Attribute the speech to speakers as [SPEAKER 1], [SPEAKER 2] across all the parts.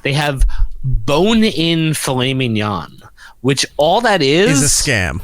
[SPEAKER 1] They have bone-in filet mignon, which all that is
[SPEAKER 2] a scam.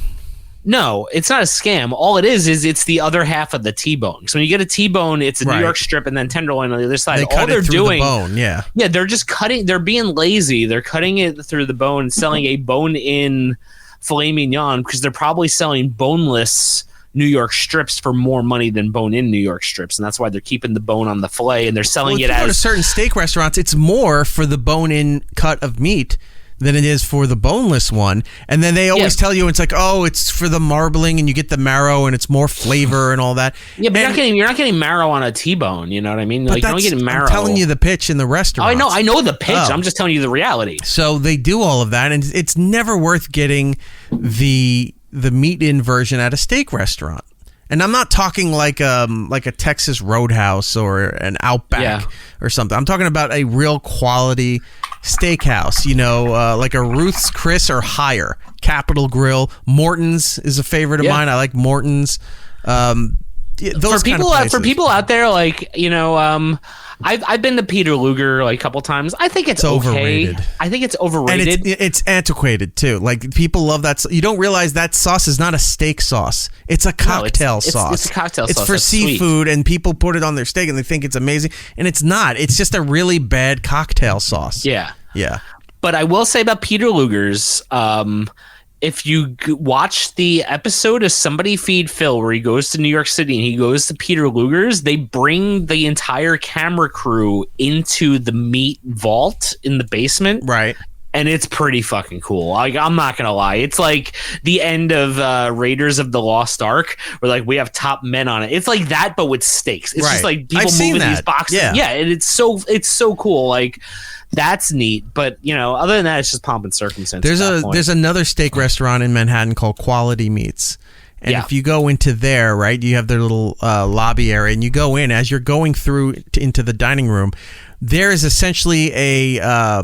[SPEAKER 1] No, it's not a scam. All it is it's the other half of the T-bone. So when you get a T-bone, it's a New York strip and then tenderloin on the other side.
[SPEAKER 2] All they're doing, the bone, yeah,
[SPEAKER 1] they're just cutting. They're being lazy. They're cutting it through the bone, selling a bone-in filet mignon because they're probably selling boneless New York strips for more money than bone-in New York strips, and that's why they're keeping the bone on the filet and they're selling it as.
[SPEAKER 2] Go to certain steak restaurants, it's more for the bone-in cut of meat than it is for the boneless one, and then they always tell you it's like, oh, it's for the marbling and you get the marrow and it's more flavor and all that.
[SPEAKER 1] Yeah, but you're not getting marrow on a T-bone. You know what I mean? Like, you don't get marrow.
[SPEAKER 2] I'm telling you the pitch in the restaurant.
[SPEAKER 1] I know the pitch. I'm just telling you the reality.
[SPEAKER 2] So they do all of that, and it's never worth getting the meat-in version at a steak restaurant. And I'm not talking like a Texas Roadhouse or an Outback or something. I'm talking about a real quality steakhouse, like a Ruth's Chris or higher. Capitol Grill. Morton's is a favorite of mine. I like Morton's. Those
[SPEAKER 1] for people out there, like, I've been to Peter Luger like a couple times. I think it's
[SPEAKER 2] overrated.
[SPEAKER 1] I think it's overrated.
[SPEAKER 2] And it's antiquated too. Like, people love that. You don't realize that sauce is not a steak sauce. It's a cocktail sauce.
[SPEAKER 1] It's a cocktail sauce.
[SPEAKER 2] It's for seafood, and people put it on their steak and they think it's amazing. And it's not. It's just a really bad cocktail sauce.
[SPEAKER 1] Yeah.
[SPEAKER 2] Yeah.
[SPEAKER 1] But I will say about Peter Luger's, if you watch the episode of Somebody Feed Phil where he goes to New York City and he goes to Peter Luger's, they bring the entire camera crew into the meat vault in the basement.
[SPEAKER 2] Right.
[SPEAKER 1] And it's pretty fucking cool. Like, I'm not going to lie. It's like the end of Raiders of the Lost Ark where, like, we have top men on it. It's like that, but with steaks. It's just like people moving these boxes. Yeah. And it's so cool. Like, that's neat, but other than that, it's just pomp and circumstance.
[SPEAKER 2] There's another steak restaurant in Manhattan called Quality Meats, and if you go into there, right, you have their little lobby area, and you go in. As you're going through into the dining room, there is essentially a I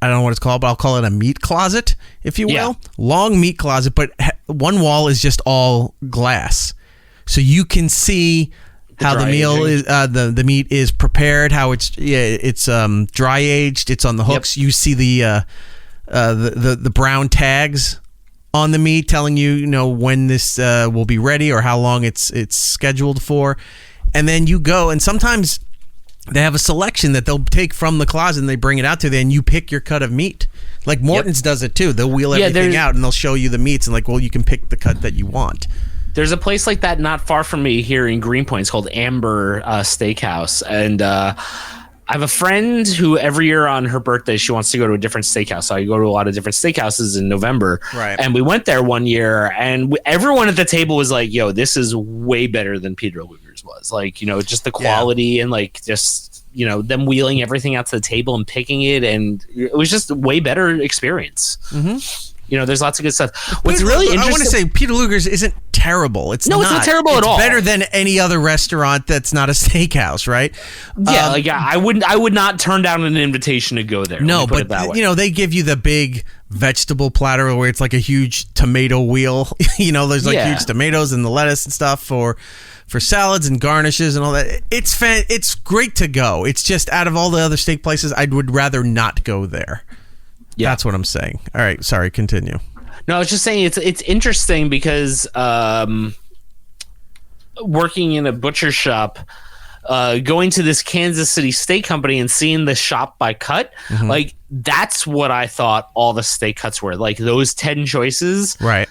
[SPEAKER 2] don't know what it's called, but I'll call it a meat closet, if you will. Long meat closet, but one wall is just all glass, so you can see how the meal is, the meat is prepared, how it's dry aged, it's on the hooks. You see the brown tags on the meat telling you when this will be ready or how long it's scheduled for, and then you go, and sometimes they have a selection that they'll take from the closet and they bring it out to you, and you pick your cut of meat. Like Morton's does it too. They'll wheel everything out and they'll show you the meats, and like, well, you can pick the cut that you want.
[SPEAKER 1] There's a place like that not far from me here in Greenpoint. It's called Amber Steakhouse. And I have a friend who every year on her birthday, she wants to go to a different steakhouse. So I go to a lot of different steakhouses in November.
[SPEAKER 2] Right.
[SPEAKER 1] And we went there one year, and everyone at the table was like, yo, this is way better than Peter Luger's was. Like, just the quality and like just, them wheeling everything out to the table and picking it. And it was just a way better experience. Mm-hmm. There's lots of good stuff. What's really interesting,
[SPEAKER 2] I want to say Peter Luger's isn't terrible. It's not
[SPEAKER 1] terrible at all.
[SPEAKER 2] It's better than any other restaurant that's not a steakhouse, right?
[SPEAKER 1] Yeah, I would not turn down an invitation to go there.
[SPEAKER 2] No, but they give you the big vegetable platter where it's like a huge tomato wheel. There's like huge tomatoes and the lettuce and stuff for salads and garnishes and all that. It's great to go. It's just out of all the other steak places, I would rather not go there. Yeah. That's what I'm saying. All right, sorry, continue.
[SPEAKER 1] No, I was just saying it's interesting because working in a butcher shop, going to this Kansas City steak company and seeing the shop by cut, like that's what I thought all the steak cuts were. Like those 10 choices.
[SPEAKER 2] Right.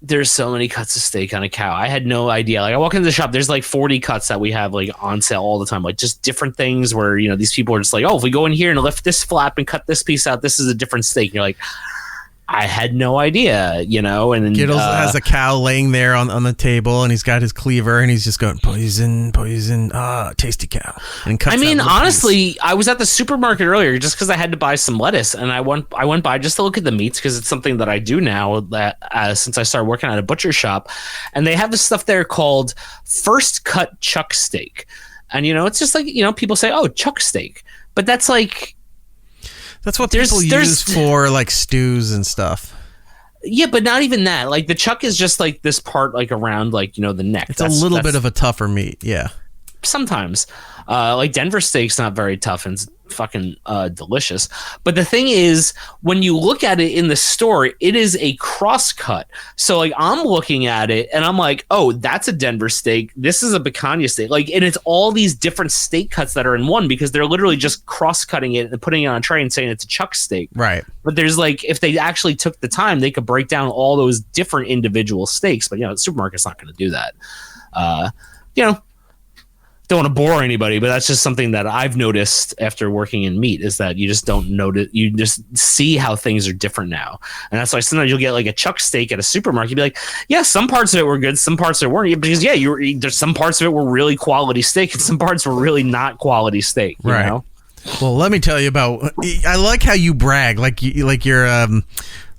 [SPEAKER 1] There's so many cuts of steak on a cow. I had no idea. Like I walk into the shop, there's like 40 cuts that we have like on sale all the time. Like just different things where, these people are just like, oh, if we go in here and lift this flap and cut this piece out, this is a different steak. And you're like, I had no idea, and
[SPEAKER 2] Gittles has a cow laying there on the table, and he's got his cleaver, and he's just going poison, tasty cow. And cuts
[SPEAKER 1] honestly, piece. I was at the supermarket earlier just because I had to buy some lettuce, and I went by just to look at the meats because it's something that I do now that since I started working at a butcher shop, and they have this stuff there called first cut chuck steak, and it's just like people say, oh, chuck steak, but that's like.
[SPEAKER 2] That's what people use for like stews and stuff.
[SPEAKER 1] Yeah, but not even that. Like the chuck is just like this part like around like, the neck.
[SPEAKER 2] It's a little bit of a tougher meat. Yeah.
[SPEAKER 1] Sometimes. Like Denver steak's not very tough. And fucking delicious. But the thing is, when you look at it in the store, it is a cross cut. So like I'm looking at it and I'm like, oh, that's a Denver steak. This is a picanha steak. Like, and it's all these different steak cuts that are in one because they're literally just cross cutting it and putting it on a tray and saying it's a chuck steak.
[SPEAKER 2] Right.
[SPEAKER 1] But there's like, if they actually took the time, they could break down all those different individual steaks. But the supermarket's not going to do that. Don't want to bore anybody, but that's just something that I've noticed after working in meat is that you just don't notice. You just see how things are different now. And that's why sometimes you'll get like a chuck steak at a supermarket. You'll be like, yeah, some parts of it were good. Some parts of it weren't, because there's some parts of it were really quality steak and some parts were really not quality steak. You know?
[SPEAKER 2] Well, let me tell you about, I like how you brag, like you're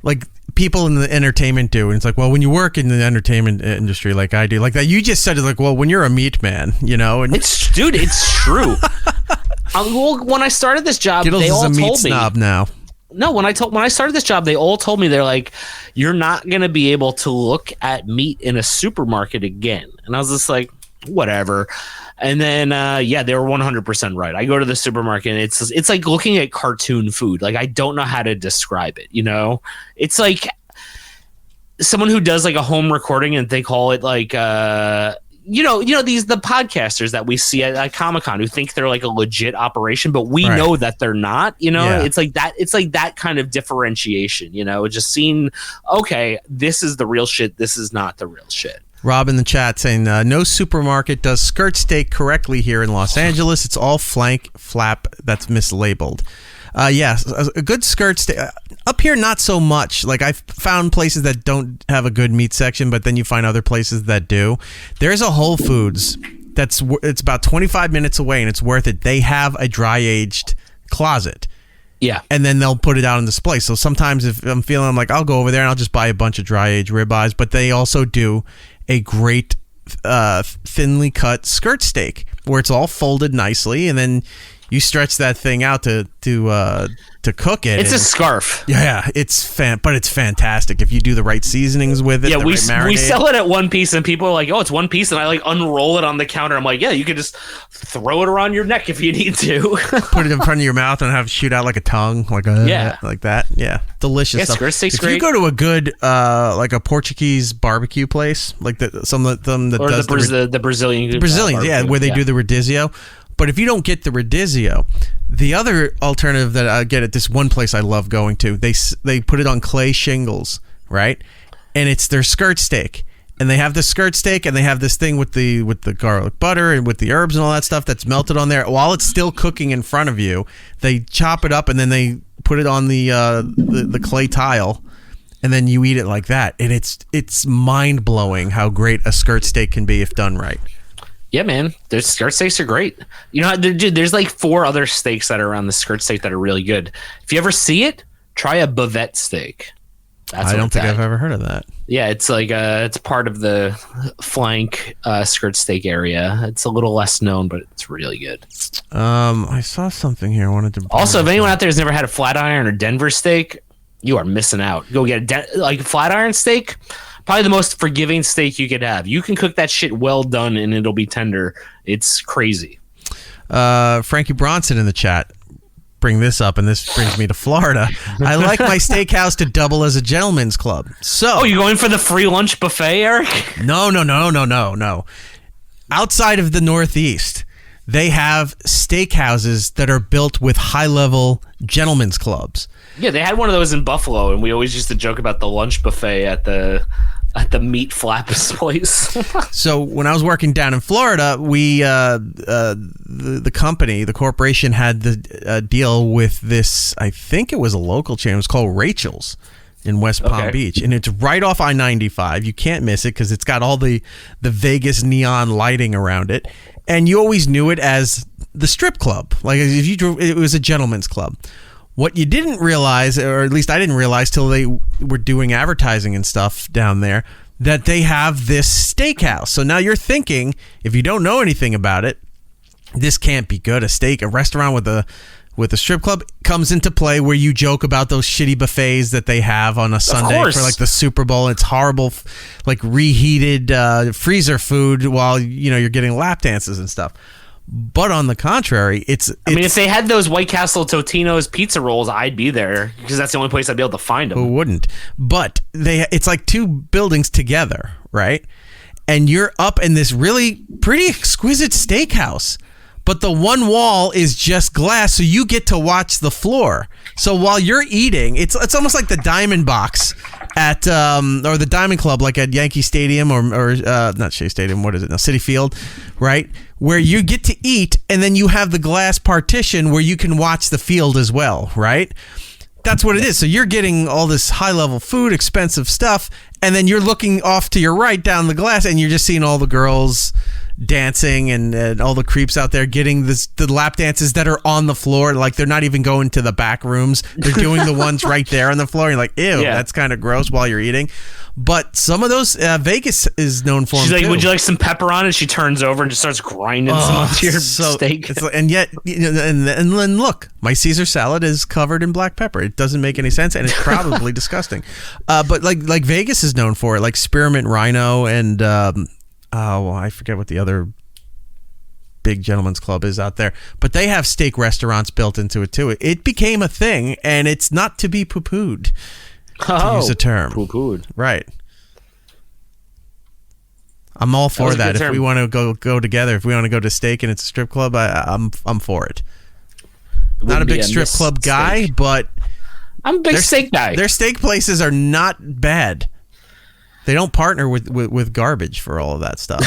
[SPEAKER 2] like people in the entertainment do, and it's like, well, when you work in the entertainment industry like I do, like that you just said, it's like, well, when you're a meat man, and
[SPEAKER 1] it's true. Well, when I started this job,
[SPEAKER 2] Giddles
[SPEAKER 1] they all
[SPEAKER 2] is a meat
[SPEAKER 1] told me
[SPEAKER 2] snob now.
[SPEAKER 1] No, when I started this job, they all told me, they're like, you're not going to be able to look at meat in a supermarket again. And I was just like, whatever. And then, they were 100% right. I go to the supermarket and it's like looking at cartoon food. Like, I don't know how to describe it. It's like someone who does like a home recording and they call it like, the podcasters that we see at Comic-Con who think they're like a legit operation, but we know that they're not,
[SPEAKER 2] Yeah.
[SPEAKER 1] It's like that kind of differentiation, just seeing, okay, this is the real shit. This is not the real shit.
[SPEAKER 2] Rob in the chat saying, no supermarket does skirt steak correctly here in Los Angeles. It's all flank flap that's mislabeled. Yes, a good skirt steak. Up here, not so much. Like, I've found places that don't have a good meat section, but then you find other places that do. There's a Whole Foods it's about 25 minutes away, and it's worth it. They have a dry-aged closet.
[SPEAKER 1] Yeah.
[SPEAKER 2] And then they'll put it out on display. So sometimes if I'm feeling like, I'll go over there and I'll just buy a bunch of dry-aged ribeyes, but they also do a great thinly cut skirt steak where it's all folded nicely, and then you stretch that thing out to cook it.
[SPEAKER 1] It's a scarf.
[SPEAKER 2] Yeah, but it's fantastic if you do the right seasonings with it.
[SPEAKER 1] Yeah, we
[SPEAKER 2] marinade.
[SPEAKER 1] sell it at one piece, and people are like, "Oh, it's one piece," and I like unroll it on the counter. I'm like, "Yeah, you could just throw it around your neck if you need to."
[SPEAKER 2] Put it in front of your mouth and have it shoot out like a tongue, like that. Yeah, delicious stuff.
[SPEAKER 1] Skirt steak's
[SPEAKER 2] if
[SPEAKER 1] great.
[SPEAKER 2] you go to a good like a Portuguese barbecue place, like some of them that
[SPEAKER 1] or
[SPEAKER 2] does
[SPEAKER 1] the Brazilians,
[SPEAKER 2] where they do the radizio. But if you don't get the radizio, the other alternative that I get at this one place I love going to, they put it on clay shingles, right? And it's their skirt steak. And they have the skirt steak, and they have this thing with the garlic butter and with the herbs and all that stuff that's melted on there. While it's still cooking in front of you, they chop it up and then they put it on the clay tile, and then you eat it like that. And it's mind blowing how great a skirt steak can be if done right.
[SPEAKER 1] Yeah, man. Their skirt steaks are great. There's like 4 other steaks that are around the skirt steak that are really good. If you ever see it, try a bavette steak.
[SPEAKER 2] I don't think I've ever heard of that.
[SPEAKER 1] Yeah, it's like it's part of the flank skirt steak area. It's a little less known, but it's really good.
[SPEAKER 2] I saw something here. I wanted to.
[SPEAKER 1] Also, if anyone out there has never had a flat iron or Denver steak, you are missing out. Go get a flat iron steak. Probably the most forgiving steak you could have. You can cook that shit well done and it'll be tender. It's crazy.
[SPEAKER 2] Frankie Bronson in the chat bring this up, and this brings me to Florida. I like my steakhouse to double as a gentleman's club. So,
[SPEAKER 1] you going for the free lunch buffet, Eric?
[SPEAKER 2] No. Outside of the Northeast, they have steakhouses that are built with high-level gentlemen's clubs.
[SPEAKER 1] Yeah, they had one of those in Buffalo, and we always used to joke about the lunch buffet at the meat flappers place.
[SPEAKER 2] So when I was working down in Florida, we the company, the corporation, had the deal with this. I think it was a local chain. It was called Rachel's in West Palm Beach, and it's right off I-95. You can't miss it because it's got all the Vegas neon lighting around it, and you always knew it as the strip club. Like if you drove, it was a gentleman's club. What you didn't realize, or at least I didn't realize till they were doing advertising and stuff down there, that they have this steakhouse. So now you're thinking, if you don't know anything about it, this can't be good. A restaurant with a strip club comes into play where you joke about those shitty buffets that they have on a Sunday for like the Super Bowl. It's horrible, like reheated freezer food while you're getting lap dances and stuff. But on the contrary,
[SPEAKER 1] I mean, if they had those White Castle Totino's pizza rolls, I'd be there because that's the only place I'd be able to find them.
[SPEAKER 2] Who wouldn't? But it's like two buildings together, right? And you're up in this really pretty exquisite steakhouse. But the one wall is just glass, so you get to watch the floor. So while you're eating, it's almost like the Diamond Box at or the Diamond Club, like at Yankee Stadium or not Shea Stadium. What is it now? Citi Field, right? Where you get to eat, and then you have the glass partition where you can watch the field as well, right? That's what it is. So you're getting all this high-level food, expensive stuff, and then you're looking off to your right down the glass, and you're just seeing all the girls dancing and all the creeps out there getting the lap dances that are on the floor. Like, they're not even going to the back rooms. They're doing the ones right there on the floor. You're like, ew, that's kind of gross while you're eating. But some of those, Vegas is known for. She's
[SPEAKER 1] like,
[SPEAKER 2] too.
[SPEAKER 1] Would you like some pepper on it? She turns over and just starts grinding some onto your steak.
[SPEAKER 2] And yet, and then look, my Caesar salad is covered in black pepper. It doesn't make any sense, and it's probably disgusting. But like Vegas is known for it, like Spearmint Rhino and I forget what the other big gentleman's club is out there, but they have steak restaurants built into it too. It became a thing, and it's not to be poo-pooed. To use a term.
[SPEAKER 1] Poo-pooed.
[SPEAKER 2] Right. I'm all for that. If we want to go together, if we want to go to steak and it's a strip club, I'm for it. Not a big strip club guy, but
[SPEAKER 1] I'm a big steak guy.
[SPEAKER 2] Their steak places are not bad. They don't partner with garbage for all of that stuff.